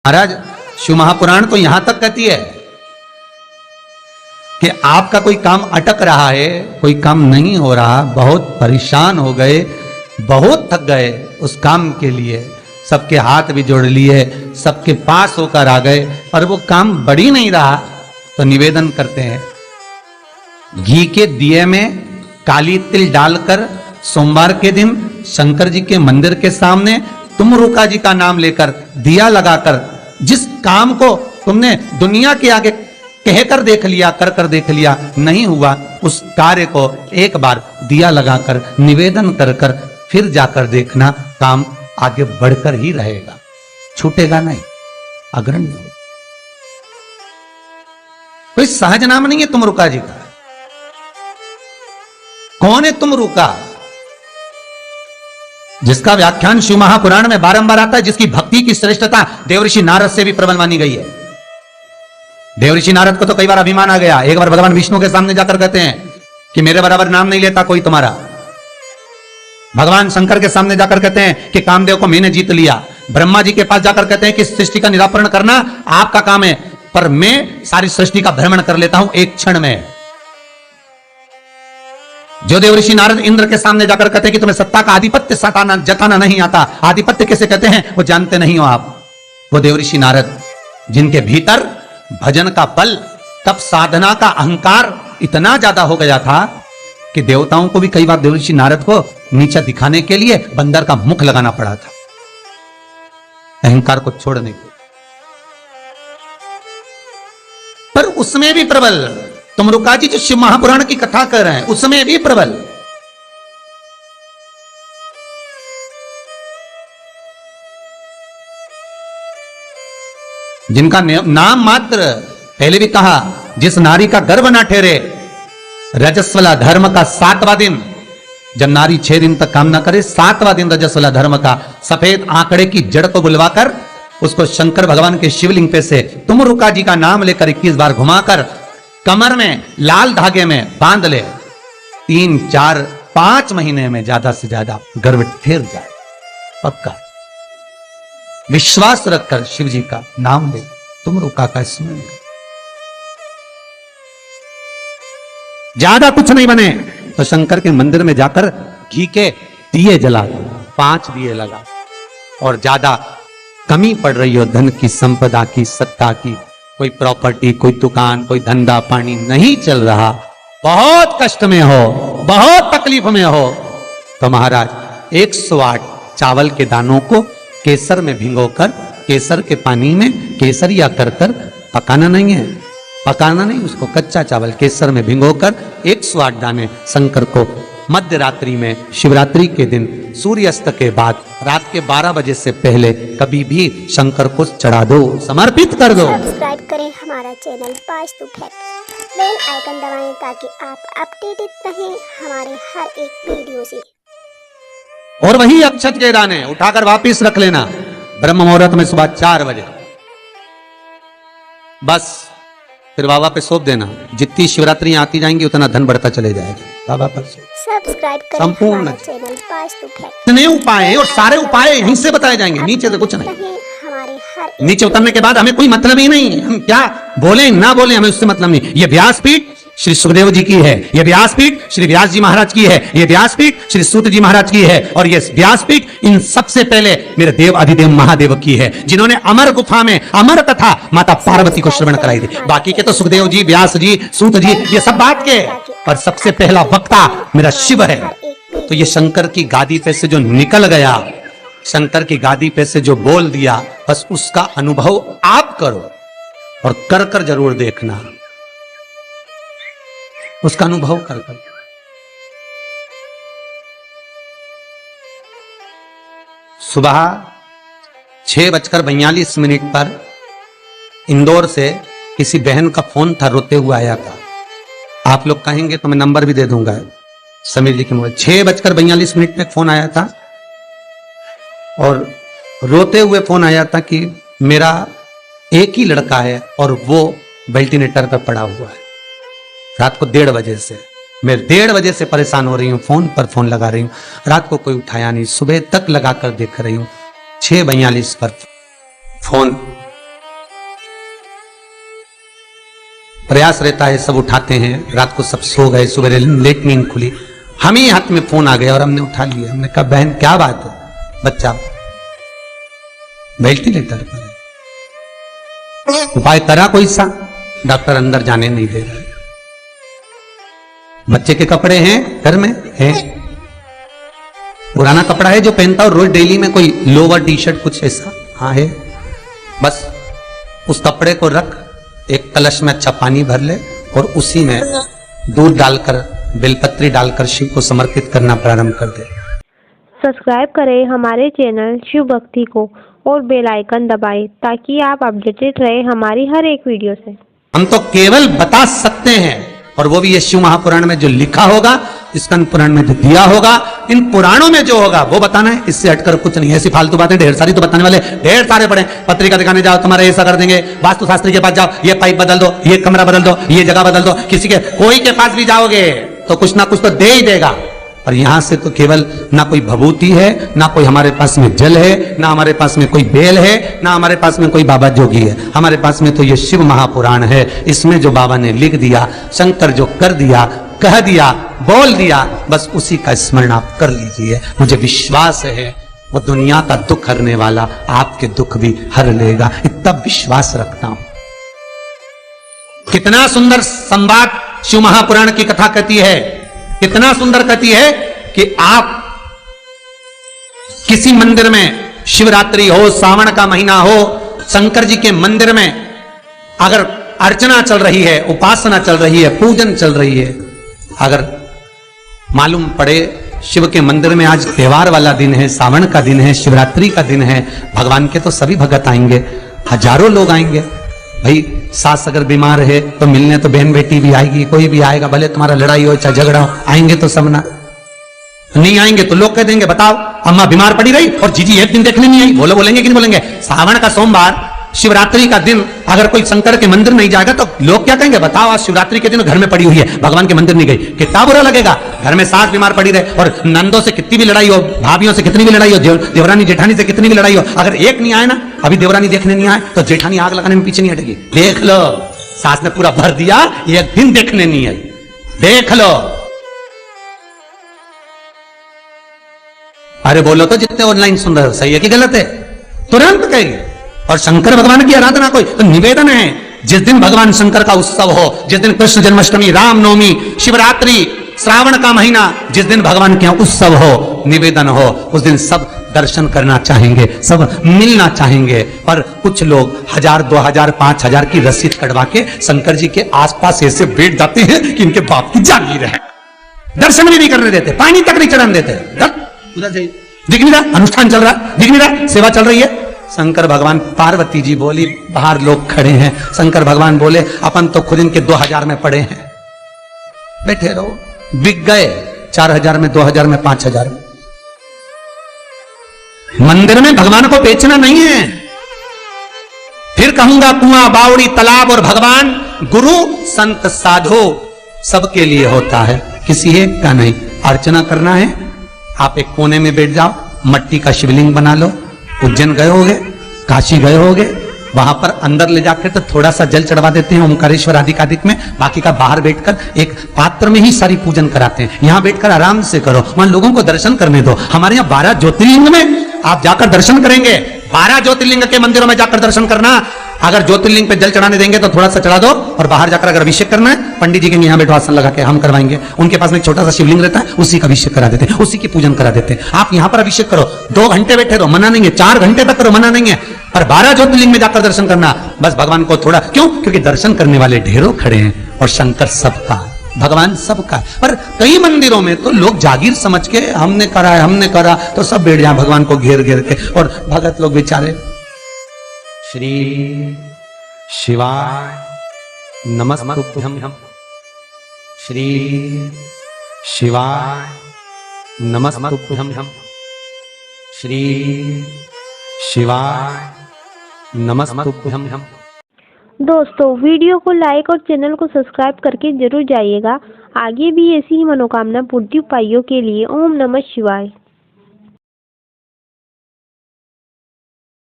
महाराज शिव महापुराण तो यहां तक कहती है कि आपका कोई काम अटक रहा है, कोई काम नहीं हो रहा, बहुत परेशान हो गए, बहुत थक गए उस काम के लिए, सबके हाथ भी जोड़ लिए, सबके पास होकर आ गए और वो काम बढ़ ही नहीं रहा, तो निवेदन करते हैं घी के दिए में काली तिल डालकर सोमवार के दिन शंकर जी के मंदिर के सामने तुम रुका जी का नाम लेकर दिया लगाकर, जिस काम को तुमने दुनिया के आगे कहकर देख लिया, कर देख लिया, नहीं हुआ, उस कार्य को एक बार दिया लगाकर निवेदन कर फिर जाकर देखना, काम आगे बढ़कर ही रहेगा, छूटेगा नहीं, अग्रणी होगा। कोई सहज नाम नहीं है तुम रुका जी का। कौन है तुम रुका? जिसका व्याख्यान शिव महापुराण में बारंबार आता है, जिसकी भक्ति की श्रेष्ठता देवऋषि नारद से भी प्रबल मानी गई है। देवऋषि नारद को तो कई बार अभिमान आ गया, एक बार भगवान विष्णु के सामने जाकर कहते हैं कि मेरे बराबर नाम नहीं लेता कोई तुम्हारा। भगवान शंकर के सामने जाकर कहते हैं कि कामदेव को मैंने जीत लिया। ब्रह्मा जी के पास जाकर कहते हैं कि सृष्टि का निराकरण करना आपका काम है, पर मैं सारी सृष्टि का भ्रमण कर लेता हूं एक क्षण में। जो देवऋषि नारद इंद्र के सामने जाकर कहते हैं कि तुम्हें सत्ता का आधिपत्य जताना नहीं आता, आधिपत्य कैसे कहते हैं वो जानते नहीं हो आप, वो देवऋषि नारद जिनके भीतर भजन का बल, तप साधना का अहंकार इतना ज्यादा हो गया था कि देवताओं को भी कई बार देवऋषि नारद को नीचा दिखाने के लिए बंदर का मुख लगाना पड़ा था, अहंकार को छोड़ने के। पर उसमें भी प्रबल तुम रुका जी जो शिव महापुराण की कथा कर रहे हैं, उसमें भी प्रबल। जिनका नाम मात्र, पहले भी कहा, जिस नारी का गर्भ ना ठहरे, रजस्वला धर्म का 7वां दिन, जब नारी 6 दिन तक काम ना करे, 7वां दिन रजस्वला धर्म का, सफेद आंकड़े की जड़ को बुलवाकर उसको शंकर भगवान के शिवलिंग पे से तुम रुका जी का नाम लेकर 21 बार घुमाकर कमर में लाल धागे में बांध ले, 3, 4, 5 महीने में ज्यादा से ज्यादा गर्भ ठहर जाए, पक्का। विश्वास रखकर शिव जी का नाम ले, तुम रुका का स्मरण, ज्यादा कुछ नहीं बने तो शंकर के मंदिर में जाकर घी के दिए जला दो, 5 दिए लगा। और ज्यादा कमी पड़ रही हो धन की, संपदा की, सत्ता की, कोई प्रॉपर्टी, कोई दुकान, कोई धंधा पानी नहीं चल रहा, बहुत कष्ट में हो, बहुत तकलीफ में हो, तो महाराज 108 चावल के दानों को केसर में भिगोकर, केसर के पानी में केसरिया कर पकाना नहीं है, पकाना नहीं, उसको कच्चा चावल केसर में भिगोकर 108 दाने शंकर को मध्य रात्रि में, शिवरात्रि के दिन सूर्यास्त के बाद, रात के 12 बजे से पहले कभी भी शंकर को चढ़ा दो, समर्पित कर दो। सब्सक्राइब करें हमारा channel Vastu fact, bell icon दबाएं ताकि आप अपडेटेड रहें हमारे हर एक वीडियो से। और वही अक्षत के दाने उठाकर वापिस रख लेना ब्रह्म मुहूर्त में सुबह 4 बजे, बस फिर बाबा पे सौंप देना। जितनी शिवरात्रि आती जाएंगी उतना धन बढ़ता चले जाएगा, बाबा पर सब्सक्राइब करें संपूर्ण हमारा चैनल वास्तु फैक्ट। इतने उपाय और सारे उपाय यहीं से बताए जाएंगे, नीचे से कुछ नहीं। हमारे हर नीचे उतरने के बाद हमें कोई मतलब ही नहीं, हम क्या बोले ना बोले हमें उससे मतलब नहीं। ये व्यासपीठ श्री सुखदेव जी की है, ये व्यासपीठ श्री व्यास जी महाराज की है, ये व्यासपीठ श्री सूत जी महाराज की है, और ये व्यासपीठ इन सबसे पहले मेरे देव अधिदेव महादेव की है, जिन्होंने अमर गुफा में अमर कथा माता पार्वती को श्रवण कराई थी। बाकी के तो सुखदेव जी, व्यास जी, सूत जी, ये सब बात के, और सबसे पहला वक्ता मेरा शिव है। तो ये शंकर की गादी पे से जो निकल गया, शंकर की गादी पे से जो बोल दिया, बस उसका अनुभव आप करो और कर जरूर देखना, उसका अनुभव कर। सुबह 6:42 पर इंदौर से किसी बहन का फोन था, रोते हुए आया था। आप लोग कहेंगे तो मैं नंबर भी दे दूंगा, समीर जी के मोबाइल। 6:42 पे फोन आया था और रोते हुए फोन आया था कि मेरा एक ही लड़का है और वो वेंटिलेटर पर पड़ा हुआ है। रात को 1:30 बजे से, मैं 1:30 बजे से परेशान हो रही हूँ, फोन पर फोन लगा रही हूँ, रात को कोई उठाया नहीं, सुबह तक लगा कर देख रही हूँ, 6:42 पर फोन प्रयास रहता है, सब उठाते हैं, रात को सब सो गए, सुबह लेट नींद खुली, हम ही हाथ में फोन आ गया और हमने उठा लिया। हमने कहा बहन क्या बात है? बच्चा वेंटिलेटर पर है, उपाय करा कोई सा? डॉक्टर अंदर जाने नहीं दे रहा है। बच्चे के कपड़े हैं घर में हैं, पुराना कपड़ा है जो पहनता हो रोज डेली में, कोई लोवर टी शर्ट कुछ ऐसा, हाँ है। बस उस कपड़े को रख, एक कलश में अच्छा पानी भर ले और उसी में दूध डालकर, बेलपत्री डालकर शिव को समर्पित करना प्रारंभ कर दे। सब्सक्राइब करें हमारे चैनल शिव भक्ति को और बेल आइकन दबाएं ताकि आप अपडेटेड रहे हमारी हर एक वीडियो से। हम तो केवल बता सकते हैं, और वो भी ये शिव महापुराण में जो लिखा होगा, स्कंद पुराण में जो दिया होगा, इन पुराणों में जो होगा वो बताना है, इससे हटकर कुछ नहीं। ऐसी फालतू बातें ढेर सारी तो बताने वाले ढेर सारे पड़े। पत्रिका दिखाने जाओ, तुम्हारा ऐसा कर देंगे, वास्तु शास्त्री के पास जाओ, ये पाइप बदल दो, ये कमरा बदल दो, ये जगह बदल दो, किसी के कोई के पास भी जाओगे तो कुछ ना कुछ तो दे ही देगा। और यहां से तो केवल ना कोई भभूति है, ना कोई हमारे पास में जल है, ना हमारे पास में कोई बेल है, ना हमारे पास में कोई बाबा जोगी है। हमारे पास में तो ये शिव महापुराण है। इसमें जो बाबा ने लिख दिया, शंकर जो कर दिया, कह दिया, बोल दिया, बस उसी का स्मरण आप कर लीजिए। मुझे विश्वास है वो दुनिया का दुख हरने वाला आपके दुख भी हर लेगा, इतना विश्वास रखता हूं। कितना सुंदर संवाद शिव महापुराण की कथा कहती है, कितना सुंदर कहती है कि आप किसी मंदिर में, शिवरात्रि हो, सावन का महीना हो, शंकर जी के मंदिर में अगर अर्चना चल रही है, उपासना चल रही है, पूजन चल रही है, अगर मालूम पड़े शिव के मंदिर में आज त्योहार वाला दिन है, सावन का दिन है, शिवरात्रि का दिन है, भगवान के तो सभी भगत आएंगे, हजारों लोग आएंगे। भाई सास अगर बीमार है तो मिलने तो बहन बेटी भी आएगी, कोई भी आएगा, भले तुम्हारा लड़ाई हो चाहे झगड़ा हो, आएंगे तो सब ना। नहीं आएंगे तो लोग कह देंगे बताओ अम्मा बीमार पड़ी रही और जीजी एक दिन देखने नहीं आई, बोलेंगे कि नहीं बोलेंगे? सावन का सोमवार, शिवरात्रि का दिन अगर कोई शंकर के मंदिर नहीं जाएगा तो लोग क्या कहेंगे? बताओ आज शिवरात्रि के दिन घर में पड़ी हुई है, भगवान के मंदिर नहीं गई, कितना बुरा लगेगा। घर में सास बीमार पड़ी रहे और नंदों से कितनी भी लड़ाई हो, भाभियों से कितनी भी लड़ाई हो, देवरानी जेठानी से कितनी भी लड़ाई हो, अगर एक नहीं आए ना, अभी देवरानी देखने नहीं आए तो जेठानी आग लगाने में पीछे नहीं हटेगी। देख लो, सास ने पूरा भर दिया, एक दिन देखने नहीं आई, देख लो। अरे बोलो तो जितने ऑनलाइन सुन रहे हो, सही है कि गलत है? तुरंत कहिए। और शंकर भगवान की आराधना कोई तो निवेदन है, जिस दिन भगवान शंकर का उत्सव हो, जिस दिन कृष्ण जन्माष्टमी, रामनवमी, शिवरात्रि, श्रावण का महीना, जिस दिन भगवान के उत्सव हो, निवेदन हो, उस दिन सब दर्शन करना चाहेंगे, सब मिलना चाहेंगे। पर कुछ लोग 1000, 2000, 5000 की रसीद कटवा के शंकर जी के आसपास ऐसे बैठ जाते हैं कि इनके बाप की जागीर है, दर्शन भी नहीं करने देते, पानी तक नहीं चढ़ाने देते। दिख नहीं रहा अनुष्ठान चल रहा, दिख नहीं रहा सेवा चल रही है। शंकर भगवान, पार्वती जी बोली, बाहर लोग खड़े हैं, शंकर भगवान बोले अपन तो खुद इनके 2000 में पड़े हैं, बैठे रहो। बिक गए 4000 में, 2000 में, 5000 में। मंदिर में भगवान को बेचना नहीं है। फिर कहूंगा कुआं, बावड़ी, तालाब और भगवान, गुरु, संत, साधु सबके लिए होता है, किसी एक का नहीं। अर्चना करना है, आप एक कोने में बैठ जाओ, मट्टी का शिवलिंग बना लो। उज्जैन गए होगे, काशी गए होगे, वहां पर अंदर ले जाकर तो थोड़ा सा जल चढ़वा देते हैं ओमकारेश्वर आदिकादिक में, बाकी का बाहर बैठकर एक पात्र में ही सारी पूजन कराते हैं। यहां बैठकर आराम से करो, वहां लोगों को दर्शन करने दो। हमारे यहाँ 12 ज्योतिर्लिंग में आप जाकर दर्शन करेंगे, 12 ज्योतिर्लिंग के मंदिरों में जाकर दर्शन करना। अगर ज्योतिर्लिंग पे जल चढ़ाने देंगे तो थोड़ा सा चढ़ा दो, और बाहर जाकर अगर अभिषेक करना है, पंडित जी के यहाँ बैठो, आसन लगा के हम करवाएंगे। उनके पास में एक छोटा सा शिवलिंग रहता है, उसी का अभिषेक करा देते हैं, उसी की पूजन करा देते हैं। आप यहाँ पर अभिषेक करो, 2 घंटे बैठे रहो, मना नहीं है, 4 घंटे तक करो, मना नहीं है, पर 12 ज्योतिर्लिंग में जाकर दर्शन करना। बस भगवान को थोड़ा, क्यों? क्योंकि दर्शन करने वाले ढेरों खड़े हैं और शंकर सबका, भगवान सबका। पर कई मंदिरों में तो लोग जागीर समझ के हमने करा है, हमने करा, तो सब बैठ जाए भगवान को घेर घेर के, और भगत लोग बेचारे श्री शिवाय नमस्तुभ्यं, श्री शिवाय नमस्तुभ्यं, श्री शिवाय नमस्तुभ्यं। दोस्तों वीडियो को लाइक और चैनल को सब्सक्राइब करके जरूर जाइएगा। आगे भी ऐसी ही मनोकामना पूर्ति उपायों के लिए ओम नमः शिवाय।